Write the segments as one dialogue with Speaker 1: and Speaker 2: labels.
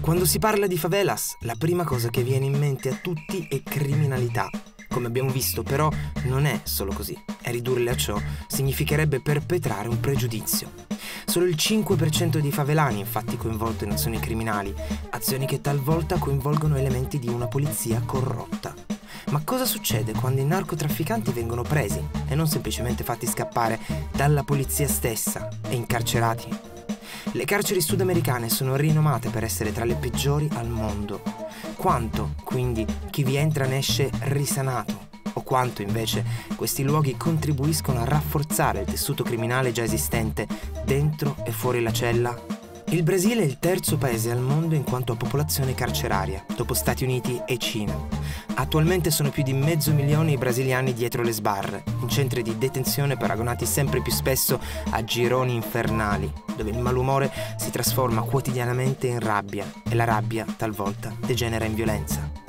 Speaker 1: Quando si parla di favelas, la prima cosa che viene in mente a tutti è criminalità. Come abbiamo visto, però, non è solo così. E ridurle a ciò significherebbe perpetrare un pregiudizio. Solo il 5% dei favelani è infatti coinvolto in azioni criminali, azioni che talvolta coinvolgono elementi di una polizia corrotta. Ma cosa succede quando i narcotrafficanti vengono presi e non semplicemente fatti scappare dalla polizia stessa e incarcerati? Le carceri sudamericane sono rinomate per essere tra le peggiori al mondo. Quanto, quindi, chi vi entra ne esce risanato? O quanto, invece, questi luoghi contribuiscono a rafforzare il tessuto criminale già esistente dentro e fuori la cella? Il Brasile è il terzo paese al mondo in quanto a popolazione carceraria, dopo Stati Uniti e Cina. Attualmente sono più di 500.000 i brasiliani dietro le sbarre, in centri di detenzione paragonati sempre più spesso a gironi infernali, dove il malumore si trasforma quotidianamente in rabbia e la rabbia, talvolta, degenera in violenza.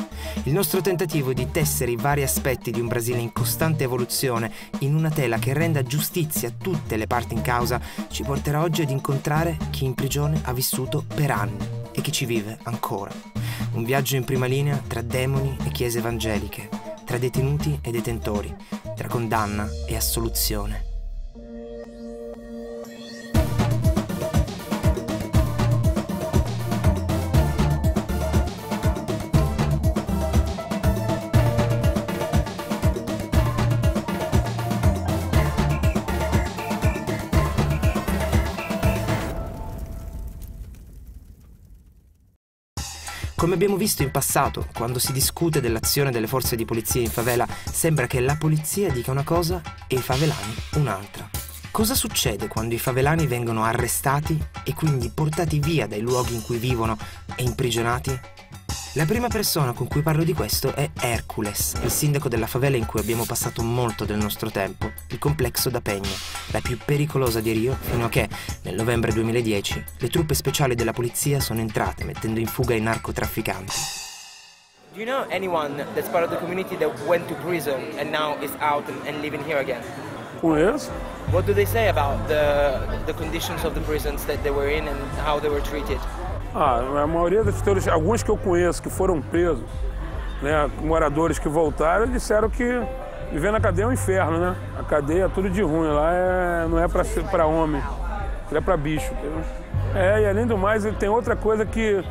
Speaker 1: Il nostro tentativo di tessere i vari aspetti di un Brasile in costante evoluzione in una tela che renda giustizia a tutte le parti in causa ci porterà oggi ad incontrare chi in prigione ha vissuto per anni e chi ci vive ancora. Un viaggio in prima linea tra demoni e chiese evangeliche, tra detenuti e detentori, tra condanna e assoluzione. Come abbiamo visto in passato, quando si discute dell'azione delle forze di polizia in favela, sembra che la polizia dica una cosa e i favelani un'altra. Cosa succede quando i favelani vengono arrestati e quindi portati via dai luoghi in cui vivono e imprigionati? La prima persona con cui parlo di questo è Hércules, il sindaco della favela in cui abbiamo passato molto del nostro tempo, il complesso da Peña, la più pericolosa di Rio, fino a che, nel novembre 2010, le truppe speciali della polizia sono entrate mettendo in fuga i narcotrafficanti.
Speaker 2: Do you know anyone that's part of the community that went to prison and now is out and living here again?
Speaker 3: Conheço.
Speaker 2: What do they say about the conditions of the prisons that they were in and how they were treated?
Speaker 3: A maioria das teorias, alguns que eu conheço que foram presos, né, moradores que voltaram, disseram que viver na cadeia é um inferno, né? A cadeia é tudo de ruim, lá não é para homem, é para bicho. Entendeu? E além do mais, tem outra coisa que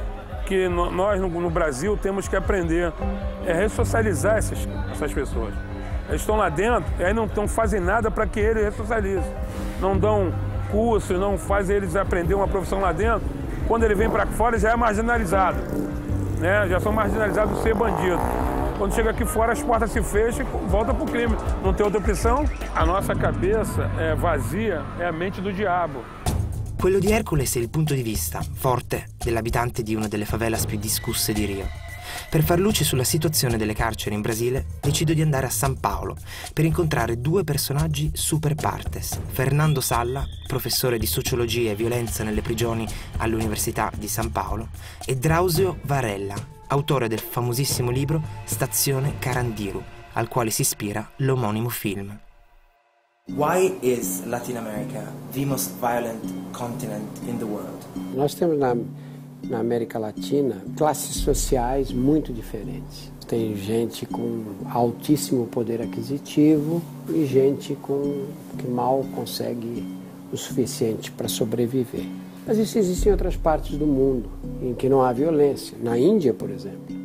Speaker 3: nós no Brasil temos que aprender, é ressocializar essas pessoas. Eles estão lá dentro e aí não fazem nada para que eles ressocializem. Não dão curso, não fazem eles aprender uma profissão lá dentro. Quando ele vem para fora, já é marginalizado, né? Já são marginalizados de ser bandido. Quando chega aqui fora, as portas se fecham e volta para o crime. Não tem outra opção. A nossa cabeça é vazia, é a mente do diabo.
Speaker 1: Quello di Hércules è il punto di vista, forte, dell'abitante di una delle favelas più discusse di Rio. Per far luce sulla situazione delle carceri in Brasile, decido di andare a San Paolo per incontrare due personaggi super partes. Fernando Salla, professore di sociologia e violenza nelle prigioni all'Università di San Paolo, e Drauzio Varela, autore del famosissimo libro Stazione Carandiru, al quale si ispira l'omonimo film.
Speaker 2: Why is Latin America the most violent continent in the world?
Speaker 4: Nós temos na América Latina classes sociais muito diferentes. Tem gente com altíssimo poder aquisitivo e gente que mal consegue o suficiente para sobreviver. Mas isso existe em outras partes do mundo, em que não há violência. Na Índia, por exemplo,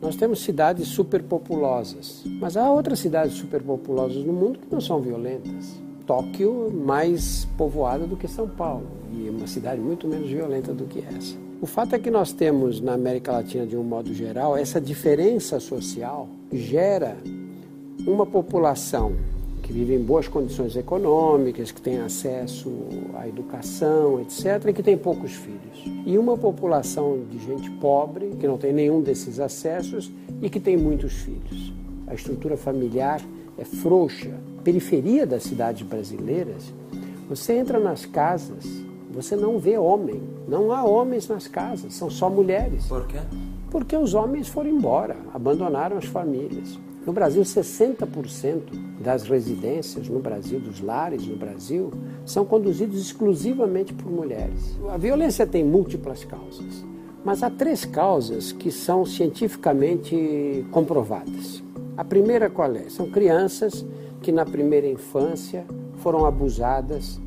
Speaker 4: nós temos cidades superpopulosas, mas há outras cidades superpopulosas no mundo que não são violentas. Tóquio mais povoada do que São Paulo, e é uma cidade muito menos violenta do que essa. O fato é que nós temos na América Latina, de um modo geral, essa diferença social gera uma população que vive em boas condições econômicas, que tem acesso à educação, etc., e que tem poucos filhos. E uma população de gente pobre, que não tem nenhum desses acessos e que tem muitos filhos. A estrutura familiar é frouxa. Periferia das cidades brasileiras, você entra nas casas, você não vê homem. Não há homens nas casas, são só mulheres.
Speaker 2: Por quê?
Speaker 4: Porque os homens foram embora, abandonaram as famílias. No Brasil, 60% das residências no Brasil, dos lares no Brasil, são conduzidos exclusivamente por mulheres. A violência tem múltiplas causas. Mas há 3 causas que são cientificamente comprovadas. A primeira qual é? São crianças que na primeira infância foram abusadas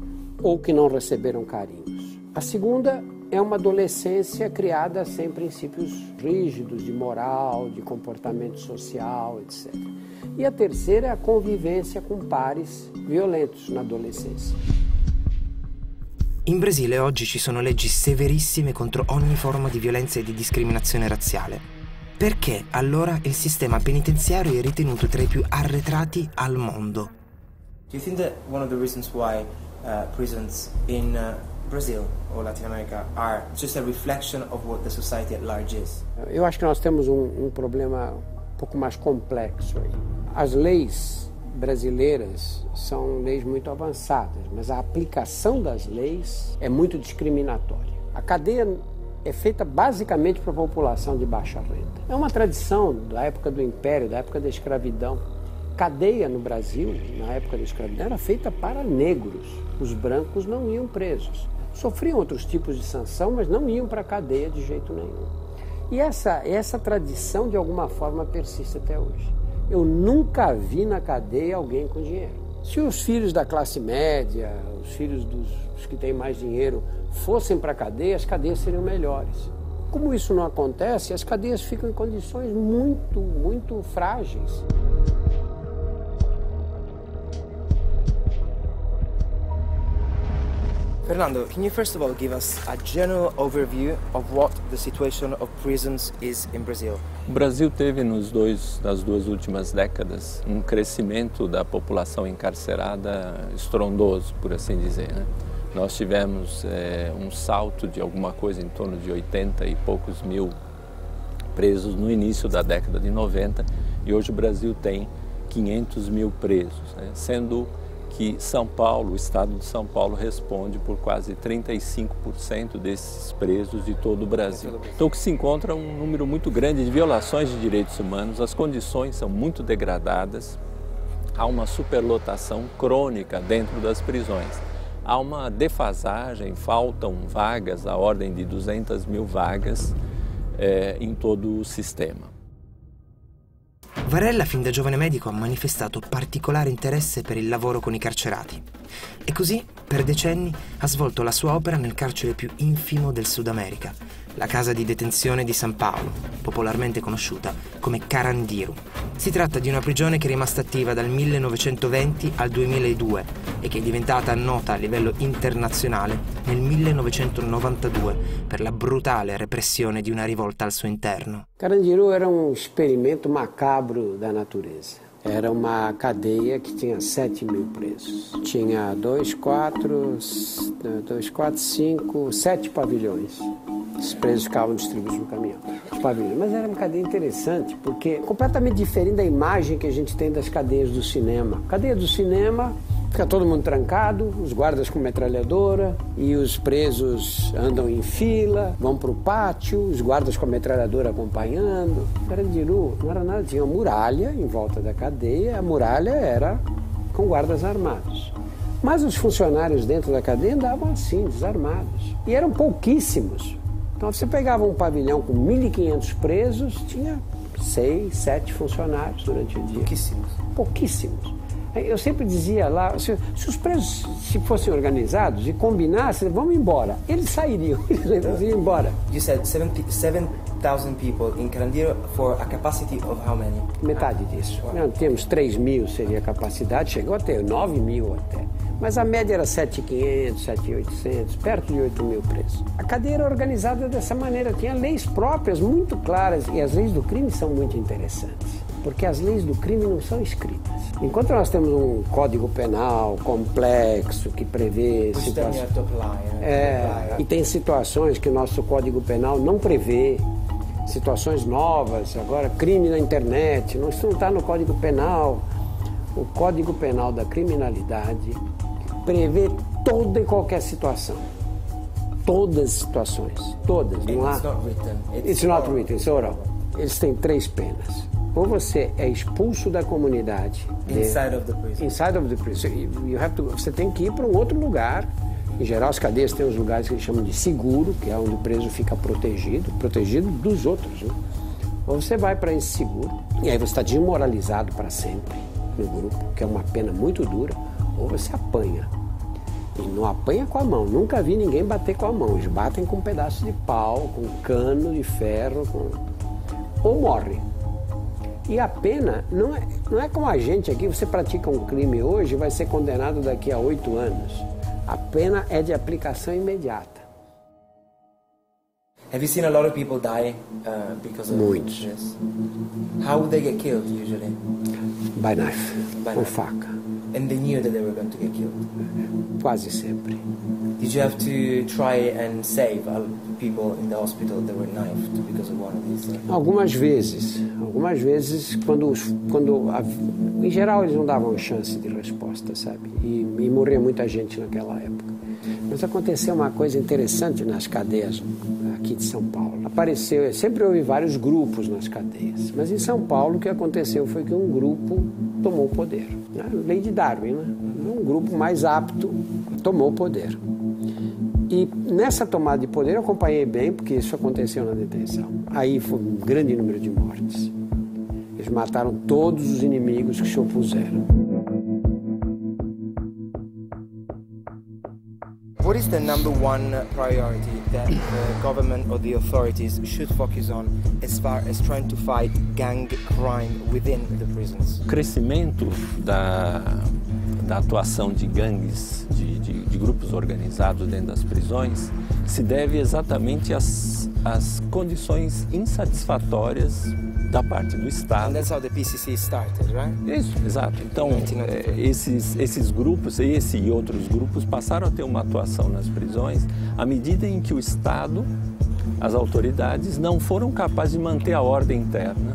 Speaker 4: ou que não receberam carinhos. A segunda é uma adolescência criada sem princípios rígidos de moral, de comportamento social, etc. E a terceira é a convivência com pares violentos na adolescência.
Speaker 1: In Brasile oggi ci sono leggi severissime contro ogni forma di violenza e di discriminazione razziale. Perché allora il sistema penitenziario è ritenuto tra i più arretrati al mondo?
Speaker 2: Do you think that one of the reasons why prisons in Brazil or Latin America are just a reflection of what the society at large is?
Speaker 4: Eu acho que nós temos um problema um pouco mais complexo aí. As leis brasileiras são leis muito avançadas, mas a aplicação das leis é muito discriminatória. A cadeia é feita basicamente para a população de baixa renda. É uma tradição da época do Império, da época da escravidão. Cadeia no Brasil, na época da escravidão, era feita para negros. Os brancos não iam presos. Sofriam outros tipos de sanção, mas não iam para a cadeia de jeito nenhum. E essa tradição, de alguma forma, persiste até hoje. Eu nunca vi na cadeia alguém com dinheiro. Se os filhos da classe média, os filhos dos que têm mais dinheiro, fossem para a cadeia, as cadeias seriam melhores. Como isso não acontece, as cadeias ficam em condições muito, muito frágeis.
Speaker 2: Fernando, can you first of all give us a general overview of what the situation of prisons is in Brazil?
Speaker 5: O Brasil teve nas 2 últimas décadas um crescimento da população encarcerada estrondoso, por assim dizer, né? Nós tivemos um salto de alguma coisa em torno de 80 e poucos mil presos no início da década de 90 e hoje o Brasil tem 500 mil presos, né? Sendo que São Paulo, o estado de São Paulo, responde por quase 35% desses presos de todo o Brasil. Então, que se encontra um número muito grande de violações de direitos humanos, as condições são muito degradadas, há uma superlotação crônica dentro das prisões. Há uma defasagem, faltam vagas, a ordem de 200 mil vagas in todo o sistema.
Speaker 1: Varela, fin da giovane medico, ha manifestato particolare interesse per il lavoro con i carcerati e così, per decenni, ha svolto la sua opera nel carcere più infimo del Sud America, la casa di detenzione di San Paolo, popolarmente conosciuta come Carandiru. Si tratta di una prigione che è rimasta attiva dal 1920 al 2002 e che è diventata nota a livello internazionale nel 1992 per la brutale repressione di una rivolta al suo interno.
Speaker 4: Carandiru era um experimento macabro da natureza. Era uma cadeia que tinha 7 mil presos. Tinha 7 pavilhões. Os presos ficavam distribuídos no caminhão. Os pavilhões. Mas era uma cadeia interessante, porque completamente diferente da imagem que a gente tem das cadeias do cinema. Cadeia do cinema, fica todo mundo trancado, os guardas com metralhadora e os presos andam em fila, vão para o pátio, os guardas com a metralhadora acompanhando. Carandiru não era nada, tinha uma muralha em volta da cadeia, a muralha era com guardas armados. Mas os funcionários dentro da cadeia andavam assim, desarmados. E eram pouquíssimos. Então você pegava um pavilhão com 1.500 presos, tinha 6, 7 funcionários durante o dia.
Speaker 2: Pouquíssimos.
Speaker 4: Pouquíssimos. Eu sempre dizia lá, se os presos se fossem organizados e combinassem, vamos embora. Eles sairiam, eles iam embora.
Speaker 2: You said 7,000 people in Carandiru for a capacity of how many?
Speaker 4: Metade disso. Não, temos 3.000 seria a capacidade, chegou a ter 9.000 até. Mas a média era 7.500, 7.800, perto de 8.000 presos. A cadeia era organizada dessa maneira, tinha leis próprias muito claras e as leis do crime são muito interessantes, porque as leis do crime não são escritas. Enquanto nós temos um código penal complexo que prevê situações... e tem situações que o nosso código penal não prevê, situações novas, agora crime na internet, isso não está no código penal. O Código Penal da Criminalidade prevê toda e qualquer situação. Todas as situações. Todas. Não há... It's not written. It's oral. Eles têm 3 penas. Ou você é expulso da comunidade.
Speaker 2: Inside of the prison.
Speaker 4: Inside of the prison. Você tem que ir para um outro lugar Em geral, as cadeias têm uns lugares que eles chamam de seguro, que é onde o preso fica protegido dos outros, né? Ou você vai para esse seguro, e aí você está desmoralizado para sempre no grupo, que é uma pena muito dura, ou você apanha. E não apanha com a mão, nunca vi ninguém bater com a mão, eles batem com um pedaço de pau, com um cano de ferro, ou morre. E a pena não é como a gente aqui, você pratica um crime hoje e vai ser condenado daqui a 8 anos. A pena é de aplicação imediata.
Speaker 2: Have you seen a lot of people die because of
Speaker 4: Muitos.
Speaker 2: this? How would they get killed usually?
Speaker 4: By knife,
Speaker 2: By
Speaker 4: com
Speaker 2: knife.
Speaker 4: faca,
Speaker 2: And they knew that they were going to get killed.
Speaker 4: quase sempre.
Speaker 2: Did you have to try and save people in the hospital that were knifed because of one of these?
Speaker 4: Algumas vezes, quando em geral eles não davam chance de resposta, sabe? E morria muita gente naquela época. Mas aconteceu uma coisa interessante nas cadeias aqui de São Paulo. Sempre houve vários grupos nas cadeias, mas em São Paulo o que aconteceu foi que um grupo tomou o poder. Né? Lei de Darwin, né? Um grupo mais apto tomou o poder. E nessa tomada de poder eu acompanhei bem, porque isso aconteceu na detenção. Aí foi um grande número de mortes. Eles mataram todos os inimigos que se opuseram.
Speaker 2: What is the number one priority that the government or the authorities should focus on as far as trying to fight gang crime within the prisons?
Speaker 5: O crescimento da atuação de gangues, de grupos organizados dentro das prisões, se deve exatamente às condições insatisfatórias da parte do Estado.
Speaker 2: And that's how the PCC started, right?
Speaker 5: Isso, exato. Então, esses grupos, esse e outros grupos, passaram a ter uma atuação nas prisões à medida em que o Estado, as autoridades, não foram capazes de manter a ordem interna.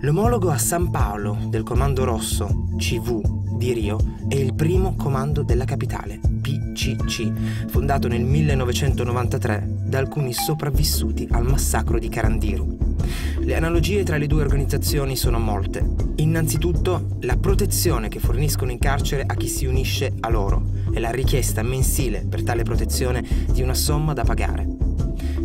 Speaker 1: L'omologo a San Paolo del Comando Rosso, CV, di Rio, è il primo comando della capitale, PCC, fondato nel 1993 da alcuni sopravvissuti al massacro di Carandiru. Le analogie tra le due organizzazioni sono molte. Innanzitutto, la protezione che forniscono in carcere a chi si unisce a loro e la richiesta mensile per tale protezione di una somma da pagare.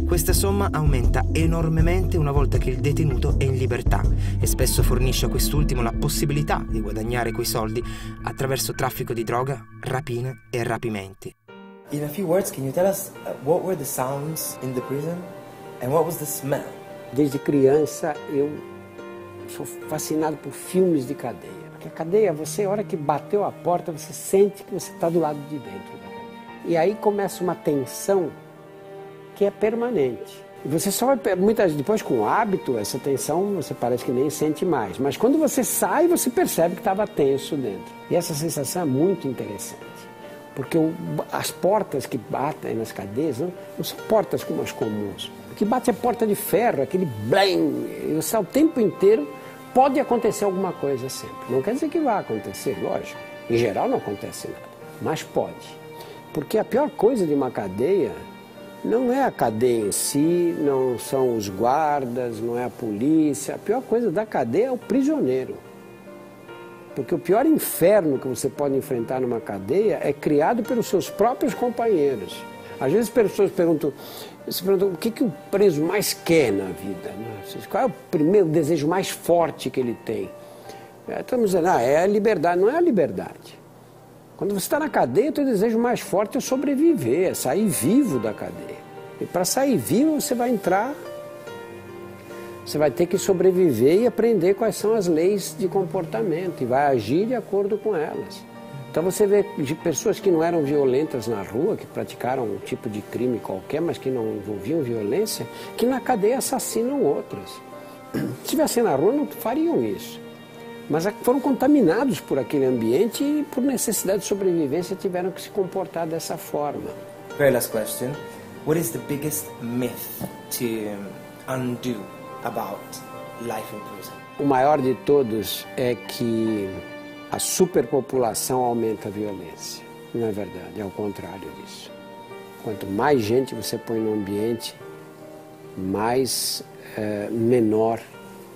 Speaker 1: Questa somma aumenta enormemente una volta che il detenuto è in libertà e spesso fornisce a quest'ultimo la possibilità di guadagnare quei soldi attraverso traffico di droga, rapine e rapimenti.
Speaker 2: In a few words, can you tell us what were the sounds in the prison and what was the smell?
Speaker 4: Desde criança eu sou fascinado por filmes de cadeia. Porque a cadeia, a hora que bateu a porta, você sente que você está do lado de dentro da cadeia. E aí começa uma tensão que é permanente. E você só vai, depois com o hábito, essa tensão você parece que nem sente mais. Mas quando você sai, você percebe que estava tenso dentro. E essa sensação é muito interessante. Porque as portas que batem nas cadeias não são portas como as comuns. O que bate é porta de ferro, aquele blam. O tempo inteiro pode acontecer alguma coisa sempre. Não quer dizer que vai acontecer, lógico. Em geral não acontece nada, mas pode. Porque a pior coisa de uma cadeia não é a cadeia em si, não são os guardas, não é a polícia. A pior coisa da cadeia é o prisioneiro. Porque o pior inferno que você pode enfrentar numa cadeia é criado pelos seus próprios companheiros. Às vezes as pessoas perguntam o que o preso mais quer na vida, né? Qual é o primeiro desejo mais forte que ele tem? Estamos dizendo, é a liberdade. Não é a liberdade. Quando você está na cadeia, o teu desejo mais forte é sobreviver, é sair vivo da cadeia. E para sair vivo, você vai ter que sobreviver e aprender quais são as leis de comportamento e vai agir de acordo com elas. Então você vê de pessoas que não eram violentas na rua, que praticaram um tipo de crime qualquer, mas que não envolviam violência, que na cadeia assassinam outras. Se estivessem na rua, não fariam isso. Mas foram contaminados por aquele ambiente e, por necessidade de sobrevivência, tiveram que se comportar dessa forma.
Speaker 2: Very last question. What is the biggest myth to undo about life in prison?
Speaker 4: O maior de todos é que a superpopulação aumenta a violência. Não é verdade, é o contrário disso. Quanto mais gente você põe no ambiente, mais menor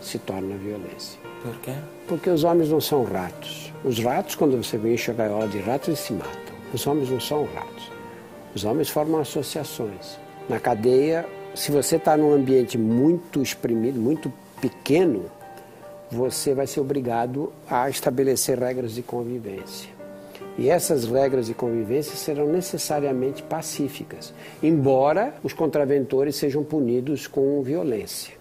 Speaker 4: se torna a violência.
Speaker 2: Por quê?
Speaker 4: Porque os homens não são ratos. Os ratos, quando você enche a gaiola de ratos, eles se matam. Os homens não são ratos. Os homens formam associações. Na cadeia, se você está num ambiente muito exprimido, muito pequeno, você vai ser obrigado a estabelecer regras de convivência. E essas regras de convivência serão necessariamente pacíficas, embora os contraventores sejam punidos com violência.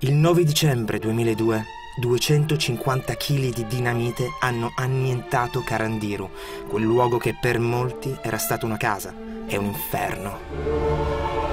Speaker 1: Il 9 dicembre 2002, 250 kg di dinamite hanno annientato Carandiru, quel luogo che per molti era stato una casa e un inferno.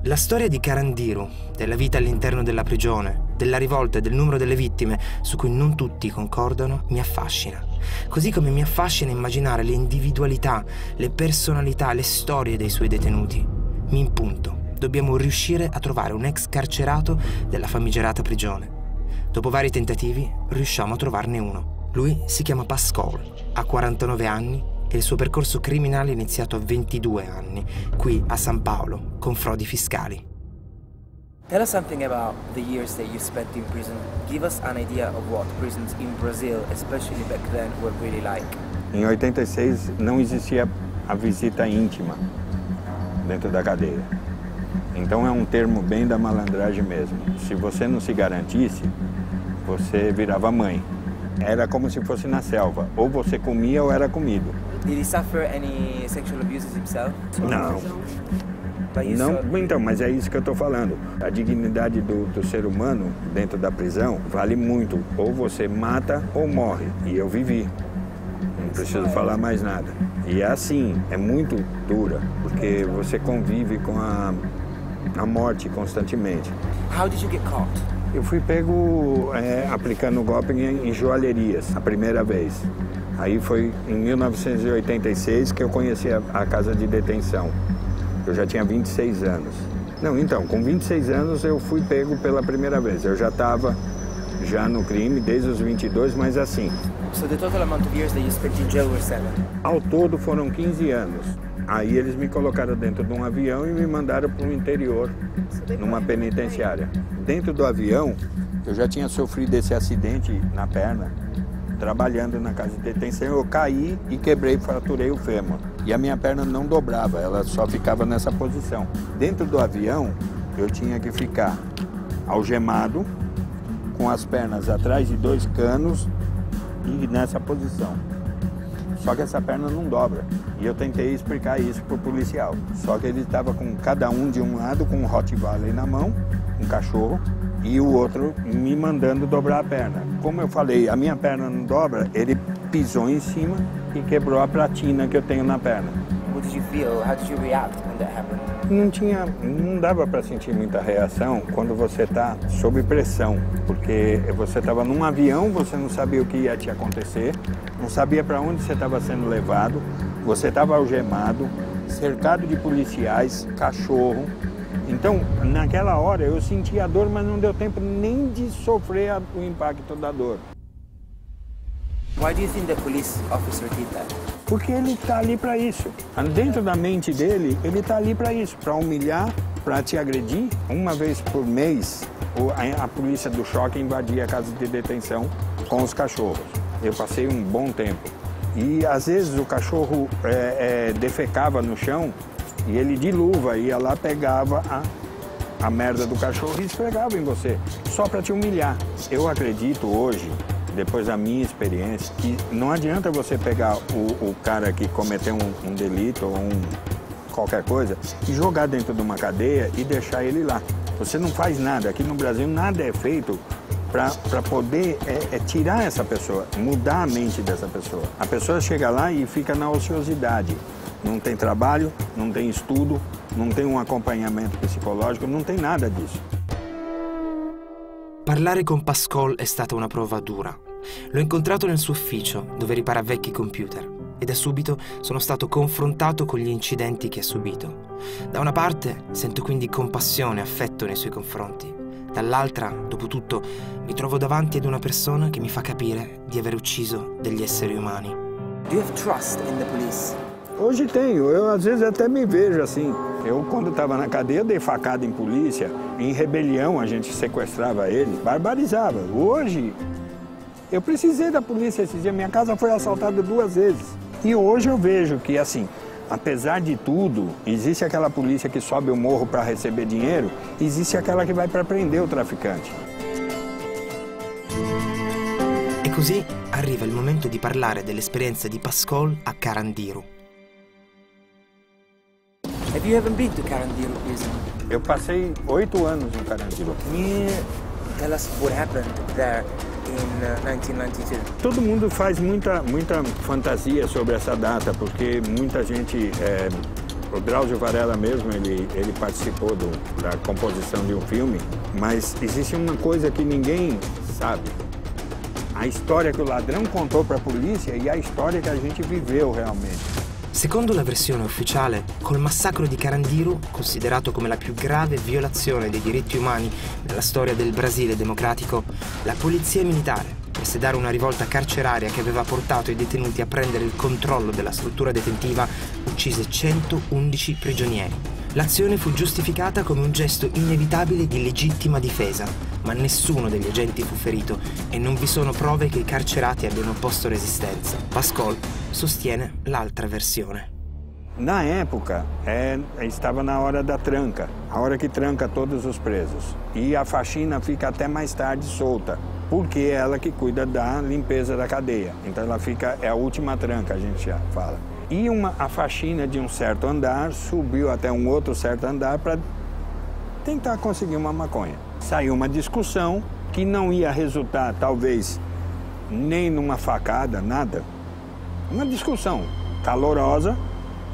Speaker 1: La storia di Carandiru, della vita all'interno della prigione, della rivolta e del numero delle vittime, su cui non tutti concordano, mi affascina. Così come mi affascina immaginare le individualità, le personalità, le storie dei suoi detenuti. Mi impunto. Dobbiamo riuscire a trovare un ex carcerato della famigerata prigione. Dopo vari tentativi, riusciamo a trovarne uno. Lui si chiama Pascal, ha 49 anni e il suo percorso criminale è iniziato a 22 anni, qui a San Paolo, con frodi fiscali.
Speaker 2: Tell us something about the years that you spent in prison. Give us an idea of what prisons in Brazil, especially back then, were really like.
Speaker 6: Em 86 não existia a visita íntima dentro da cadeia. Então é um termo bem da malandragem mesmo. Se você não se garantisse, você virava mãe. Era como se fosse na selva. Ou você comia ou era comido.
Speaker 2: Did he suffer any sexual abuses himself?
Speaker 6: Não. Não, então, mas é isso que eu estou falando. A dignidade do ser humano dentro da prisão vale muito. Ou você mata ou morre. E eu vivi. Não preciso falar mais nada. E é assim, é muito dura, porque você convive com a morte constantemente.
Speaker 2: How did you get caught?
Speaker 6: Eu fui pego aplicando golpe em joalherias, a primeira vez. Aí foi em 1986 que eu conheci a casa de detenção. Eu já tinha 26 anos. Não, então, com 26 anos eu fui pego pela primeira vez. Eu já estava no crime desde os 22, mas assim.
Speaker 2: So the total amount of years that you spent in jail were 7?
Speaker 6: Ao todo foram 15 anos. Aí eles me colocaram dentro de um avião e me mandaram para o interior, numa penitenciária. Dentro do avião, eu já tinha sofrido esse acidente na perna, trabalhando na casa de detenção. Eu caí e quebrei, fraturei o fêmur. E a minha perna não dobrava, ela só ficava nessa posição. Dentro do avião, eu tinha que ficar algemado, com as pernas atrás de 2 canos e nessa posição. Só que essa perna não dobra. E eu tentei explicar isso pro policial. Só que ele estava com cada um de um lado, com um Rottweiler na mão, um cachorro, e o outro me mandando dobrar a perna. Como eu falei, a minha perna não dobra, ele pisou em cima e quebrou a platina que eu tenho na perna.
Speaker 2: What did you feel? How did you react when that happened?
Speaker 6: Não dava para sentir muita reação quando você está sob pressão, porque você estava num avião, você não sabia o que ia te acontecer, não sabia para onde você estava sendo levado, você estava algemado, cercado de policiais, cachorro. Então, naquela hora eu senti a dor, mas não deu tempo nem de sofrer o impacto da dor.
Speaker 2: Why do you think the police officer did that?
Speaker 6: Porque ele está ali para isso. Dentro da mente dele, ele está ali para isso, para humilhar, para te agredir. Uma vez por mês, a polícia do choque invadia a casa de detenção com os cachorros. Eu passei um bom tempo. E às vezes o cachorro defecava no chão e ele de luva ia lá, pegava a merda do cachorro e esfregava em você, só para te humilhar. Eu acredito hoje, depois da minha experiência, que não adianta você pegar o cara que cometeu um delito ou qualquer coisa e jogar dentro de uma cadeia e deixar ele lá. Você não faz nada. Aqui no Brasil nada é feito para poder tirar essa pessoa, mudar a mente dessa pessoa. A pessoa chega lá e fica na ociosidade. Não tem trabalho, não tem estudo, não tem um acompanhamento psicológico, não tem nada disso.
Speaker 1: Parlare con Pascal è stata una prova dura. L'ho incontrato nel suo ufficio, dove ripara vecchi computer, e da subito sono stato confrontato con gli incidenti che ha subito. Da una parte sento quindi compassione e affetto nei suoi confronti. Dall'altra, dopo tutto, mi trovo davanti ad una persona che mi fa capire di aver ucciso degli esseri umani.
Speaker 2: Do you have trust in the police?
Speaker 6: Hoje tenho, eu às vezes até me vejo assim. Eu, quando estava na cadeia, dei facada em polícia, em rebelião a gente sequestrava eles, barbarizava. Hoje, eu precisei da polícia esses dias, minha casa foi assaltada 2 vezes. E hoje eu vejo que, assim, apesar de tudo, existe aquela polícia que sobe o morro para receber dinheiro, existe aquela que vai para prender o traficante.
Speaker 1: E così arriva il momento di parlare dell'esperienza di Pascal a Carandiru.
Speaker 2: Have you ever been to Carandiru prison?
Speaker 6: Eu passei 8 anos em Carandiru.
Speaker 2: Can you tell us what happened there in 1992?
Speaker 6: Todo mundo faz muita fantasia sobre essa data, porque muita gente... o Drauzio Varela mesmo, ele participou da composição de um filme, mas existe uma coisa que ninguém sabe. A história que o ladrão contou para a polícia e a história che a gente viveu realmente.
Speaker 1: Secondo la versione ufficiale, col massacro di Carandiru, considerato come la più grave violazione dei diritti umani nella storia del Brasile democratico, la polizia militare, per sedare una rivolta carceraria che aveva portato i detenuti a prendere il controllo della struttura detentiva, uccise 111 prigionieri. L'azione fu giustificata come un gesto inevitabile di legittima difesa, ma nessuno degli agenti fu ferito e non vi sono prove che i carcerati abbiano opposto resistenza. Pascal sostiene l'altra versione.
Speaker 6: Na época, estava na hora da tranca, a hora que tranca todos os presos. E a faxina fica até mais tarde solta, porque é ela que cuida da limpeza da cadeia. Então ela fica, é a última tranca, a gente já fala. E a faxina de um certo andar subiu até um outro certo andar para tentar conseguir uma maconha. Saiu uma discussão que não ia resultar, talvez, nem numa facada, nada. Uma discussão calorosa,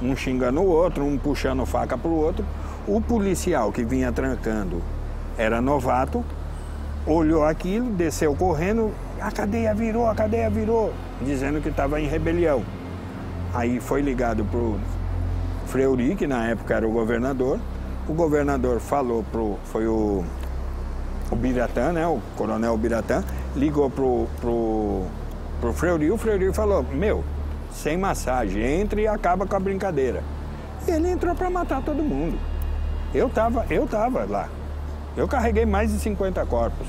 Speaker 6: um xingando o outro, um puxando faca para o outro. O policial que vinha trancando era novato, olhou aquilo, desceu correndo, a cadeia virou, dizendo que estava em rebelião. Aí foi ligado para o Fleury, que na época era o governador falou foi o Biratã, né, o coronel Biratã, ligou pro Fleury, o Fleury falou, sem massagem, entre e acaba com a brincadeira. E ele entrou para matar todo mundo. Eu tava lá. Eu carreguei mais de 50 corpos.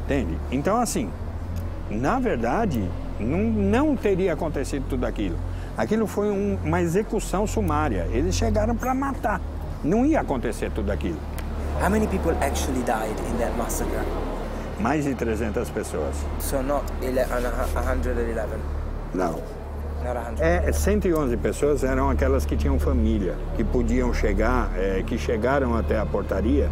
Speaker 6: Entende? Então, assim, na verdade, não teria acontecido tudo aquilo. Aquilo foi uma execução sumária. Eles chegaram para matar. Não ia acontecer tudo aquilo.
Speaker 2: How many people actually died in that massacre?
Speaker 6: Mais de 300 pessoas.
Speaker 2: So not 111?
Speaker 6: Não.
Speaker 2: Not 100?
Speaker 6: 111 pessoas eram aquelas que tinham família, que podiam chegar, que chegaram até a portaria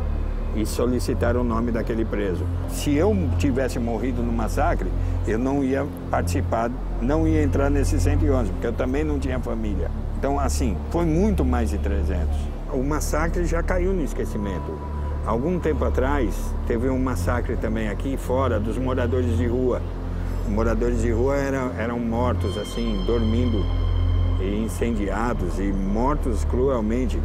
Speaker 6: e solicitaram o nome daquele preso. Se eu tivesse morrido no massacre, eu não ia participar, não ia entrar nesses 111, porque eu também não tinha família. Então, assim, foi muito mais de 300. O massacre já caiu no esquecimento. Algum tempo atrás, teve um massacre também aqui fora dos moradores de rua. Os moradores de rua eram mortos, assim, dormindo, e incendiados e mortos cruelmente.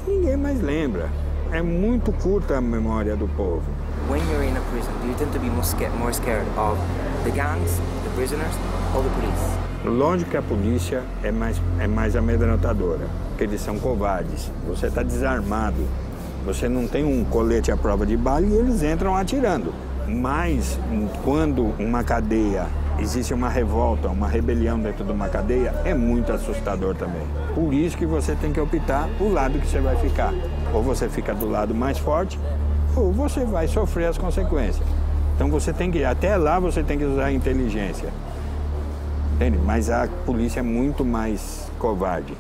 Speaker 6: E ninguém mais lembra. É muito curta a memória do povo.
Speaker 2: When you're in a prison, do you tend to be more scared of the gangs, the prisoners, or the police?
Speaker 6: Lógico que a polícia é mais amedrontadora, porque eles são covardes. Você está desarmado, você não tem um colete à prova de bala e eles entram atirando. Mas quando uma cadeia, existe uma revolta, uma rebelião dentro de uma cadeia, é muito assustador também. Por isso que você tem que optar o lado que você vai ficar. Ou você fica do lado mais forte, ou você vai sofrer as consequências. Então você tem que, até lá você tem que usar a inteligência. Entende? Mas a polícia é muito mais covarde.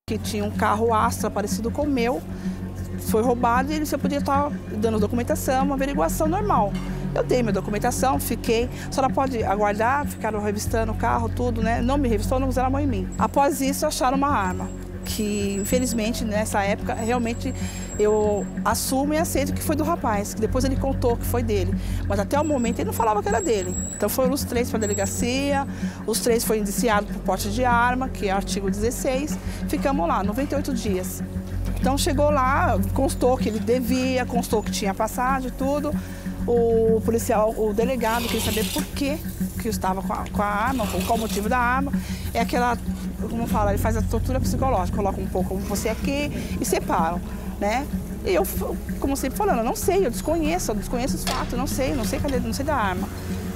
Speaker 7: que tinha um carro Astra parecido com o meu, foi roubado e você podia estar dando documentação, uma averiguação normal. Eu dei minha documentação, fiquei, a senhora pode aguardar, ficaram revistando o carro, tudo, né? Não me revistou, não puseram a mão em mim. Após isso, acharam uma arma, que infelizmente nessa época, realmente eu assumo e aceito que foi do rapaz, que depois ele contou que foi dele. Mas até o momento ele não falava que era dele. Então foram os 3 para a delegacia, os 3 foram indiciados por porte de arma, que é artigo 16, ficamos lá, 98 dias. Então chegou lá, constou que ele devia, constou que tinha passagem, tudo. O policial, o delegado, queria saber por que eu estava com a arma, qual o motivo da arma. É aquela, como fala, ele faz a tortura psicológica, coloca um pouco você aqui e separam, né? E eu, como sempre falando, eu não sei, eu desconheço os fatos, não sei da arma.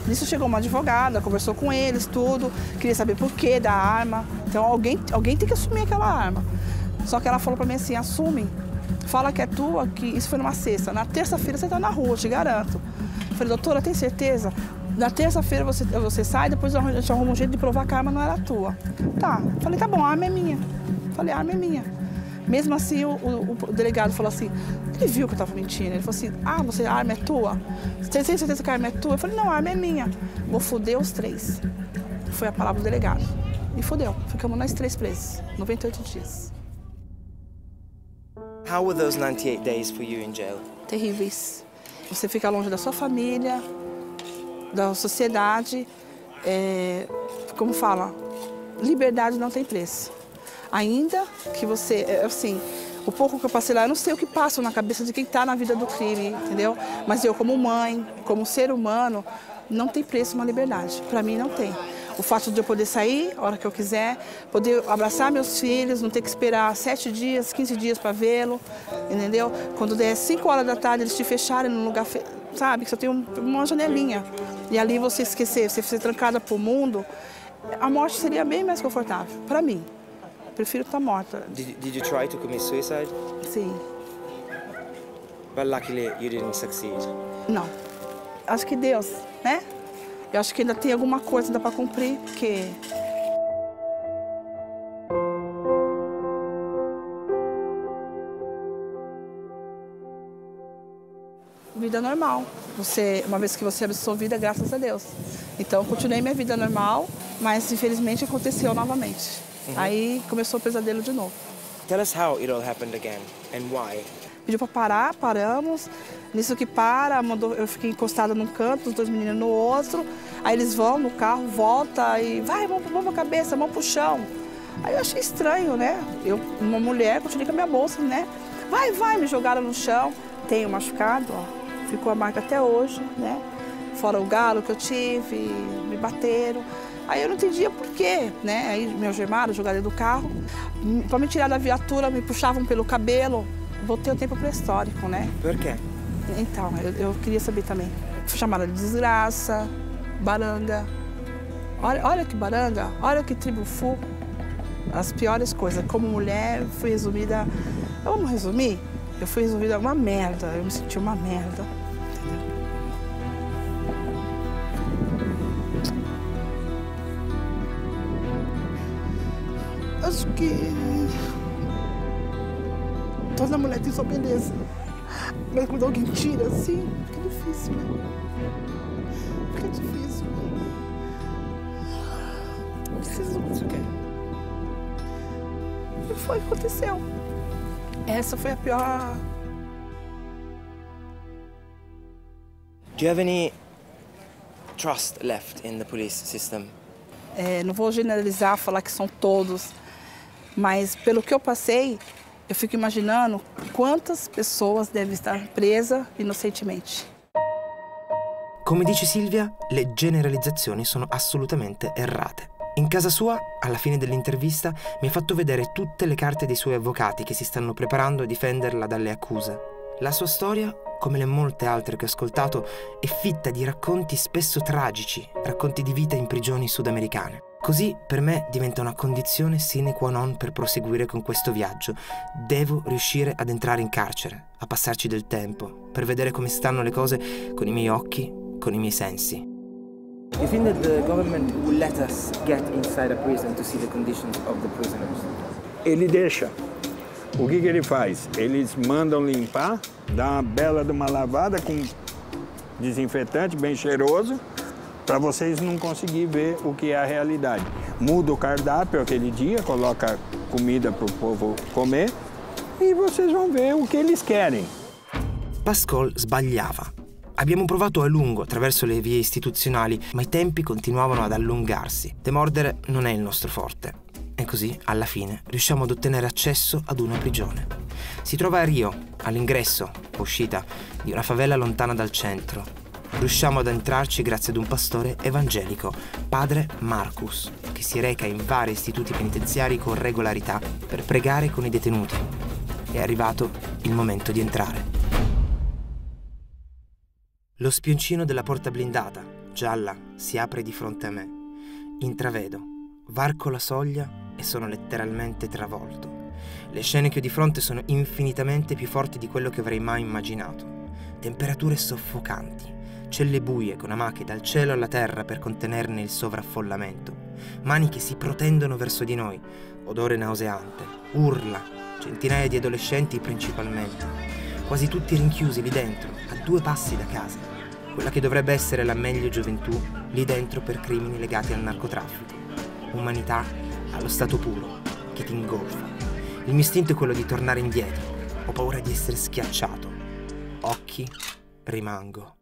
Speaker 7: Nisso chegou uma advogada, conversou com eles, tudo, queria saber por que da arma. Então alguém tem que assumir aquela arma. Só que ela falou pra mim assim, assume, fala que é tua, que isso foi numa sexta. Na terça-feira você tá na rua, eu te garanto. Eu falei, doutora, tem certeza? Na terça-feira você sai, depois a gente arruma um jeito de provar que a arma não era tua. Tá, falei, tá bom, a arma é minha. Falei, a arma é minha. Mesmo assim, o delegado falou assim, ele viu que eu tava mentindo. Ele falou assim, a arma é tua? Você tem certeza que a arma é tua? Eu falei, não, a arma é minha. Vou foder os 3. Foi a palavra do delegado. E fodeu. Ficamos nós 3 presos, 98 dias.
Speaker 2: How were those 98 days for you in jail?
Speaker 7: Terríveis. Você fica longe da sua família, da sociedade, como fala, liberdade não tem preço. Ainda que você, assim, o pouco que eu passei lá, eu não sei o que passa na cabeça de quem está na vida do crime, entendeu? Mas eu, como mãe, como ser humano, não tem preço uma liberdade. Para mim, não tem. O fato de eu poder sair a hora que eu quiser, poder abraçar meus filhos, não ter que esperar 7 dias, 15 dias para vê-lo, entendeu? Quando der 5 horas da tarde, eles te fecharem num lugar, sabe, que só tem uma janelinha. E ali você esquecer, você ser trancada pro mundo, a morte seria bem mais confortável, para mim. Eu prefiro estar morta.
Speaker 2: Did you try to commit suicide?
Speaker 7: Sim.
Speaker 2: But luckily you didn't succeed.
Speaker 7: Não. Acho que Deus, né? Eu acho que ainda tem alguma coisa ainda para cumprir, porque... Vida normal. Uma vez que você é absolvida, graças a Deus. Então, eu continuei minha vida normal, mas infelizmente aconteceu novamente. Aí começou o pesadelo de novo.
Speaker 2: Tell us how it all happened again and why.
Speaker 7: Pediu para parar, paramos. Nisso que para, eu fiquei encostada num canto, os 2 meninos no outro. Aí eles vão no carro, volta e vai, mão pra cabeça, mão pro chão. Aí eu achei estranho, né? Eu, uma mulher, continuei com a minha bolsa, né? Vai, me jogaram no chão. Tenho machucado, ó. Ficou a marca até hoje, né? Fora o galo que eu tive, me bateram. Aí eu não entendia por quê, né? Aí me algemaram, jogaram do carro. Para me tirar da viatura, me puxavam pelo cabelo. Voltei o tempo pré-histórico, né?
Speaker 2: Por quê?
Speaker 7: Então, eu queria saber também. Fui chamada de desgraça, baranga. Olha que baranga, olha que tribufu. As piores coisas. Como mulher, fui resumida... Vamos resumir? Eu fui resumida uma merda. Eu me senti uma merda. Entendeu? Acho que... toda mulher tem sua beleza. Mas quando alguém tira assim, fica difícil, né? Fica difícil, né? Eu preciso disso, ok? E foi o que aconteceu. Essa foi a pior...
Speaker 2: Do you have any trust left in the police system?
Speaker 7: Não vou generalizar, falar que são todos, mas pelo que eu passei, eu fico imaginando quantas pessoas devem estar presas inocentemente.
Speaker 1: Come dice Silvia, le generalizzazioni sono assolutamente errate. In casa sua, alla fine dell'intervista, mi ha fatto vedere tutte le carte dei suoi avvocati che si stanno preparando a difenderla dalle accuse. La sua storia, come le molte altre che ho ascoltato, è fitta di racconti spesso tragici, racconti di vita in prigioni sudamericane. Così per me diventa una condizione sine qua non per proseguire con questo viaggio. Devo riuscire ad entrare in carcere, a passarci del tempo, per vedere come stanno le cose con i miei occhi, con i miei sensi.
Speaker 2: You think that the government will let us get inside a prison to see the conditions of the prisoners?
Speaker 6: ele deixa. O que ele faz? Eles mandam limpar, dá uma bela de uma lavada com desinfetante bem cheiroso, para vocês não conseguirem ver o que é a realidade. Muda o cardápio aquele dia, coloca comida para o povo comer e vocês vão ver o che eles querem.
Speaker 1: Pascal sbagliava. Abbiamo provato a lungo attraverso le vie istituzionali, ma i tempi continuavano ad allungarsi. Demordere non è il nostro forte. E così, alla fine, riusciamo ad ottenere accesso ad una prigione. Si trova a Rio, all'ingresso, uscita, di una favela lontana dal centro. Riusciamo ad entrarci grazie ad un pastore evangelico, padre Marcus, che si reca in vari istituti penitenziari con regolarità per pregare con i detenuti. È arrivato il momento di entrare. Lo spioncino della porta blindata, gialla, si apre di fronte a me. Intravedo, varco la soglia e sono letteralmente travolto. Le scene che ho di fronte sono infinitamente più forti di quello che avrei mai immaginato. Temperature soffocanti, celle buie con amache dal cielo alla terra per contenerne il sovraffollamento, mani che si protendono verso di noi, odore nauseante, urla, centinaia di adolescenti principalmente, quasi tutti rinchiusi lì dentro, a 2 passi da casa, quella che dovrebbe essere la meglio gioventù lì dentro per crimini legati al narcotraffico. Umanità allo stato puro, che ti ingolfa. Il mio istinto è quello di tornare indietro. Ho paura di essere schiacciato. Occhi, rimango.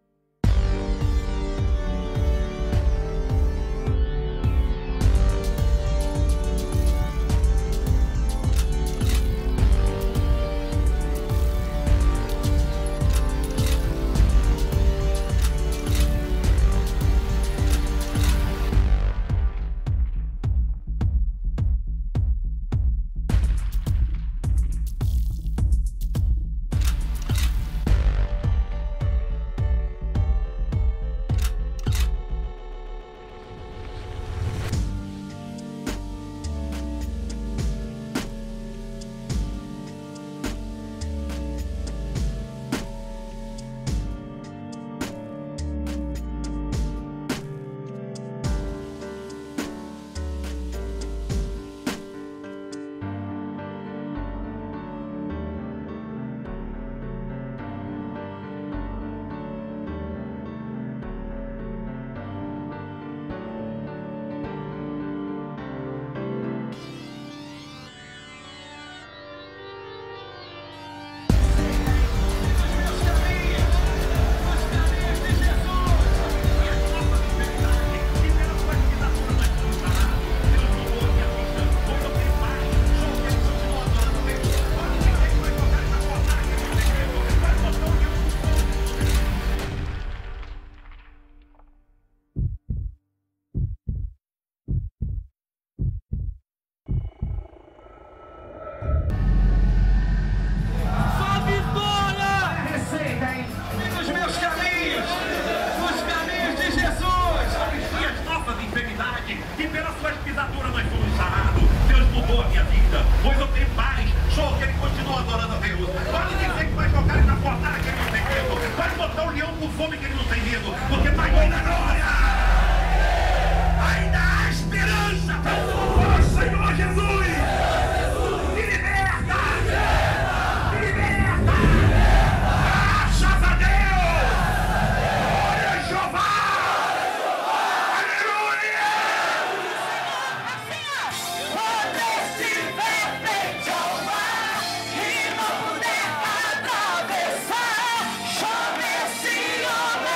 Speaker 8: Chame esse homem.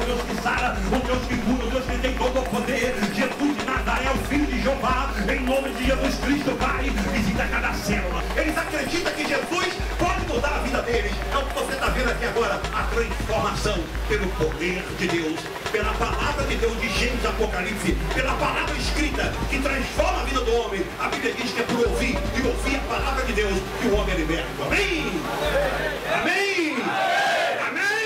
Speaker 8: Deus que sara, o Deus que cura, o Deus que tem todo o poder. Jesus de Nazaré é o Filho de Jeová. Em nome de Jesus Cristo, Pai, visita cada célula. Eles acreditam que Jesus pode mudar a vida deles. É o que você está vendo aqui agora, a transformação pelo poder de Deus, pela palavra de Deus de Gênesis e Apocalipse, pela palavra escrita que transforma a vida do homem. A Bíblia diz que é por ouvir e ouvir a palavra de Deus que o homem é liberto. Amém? Amém? Amém?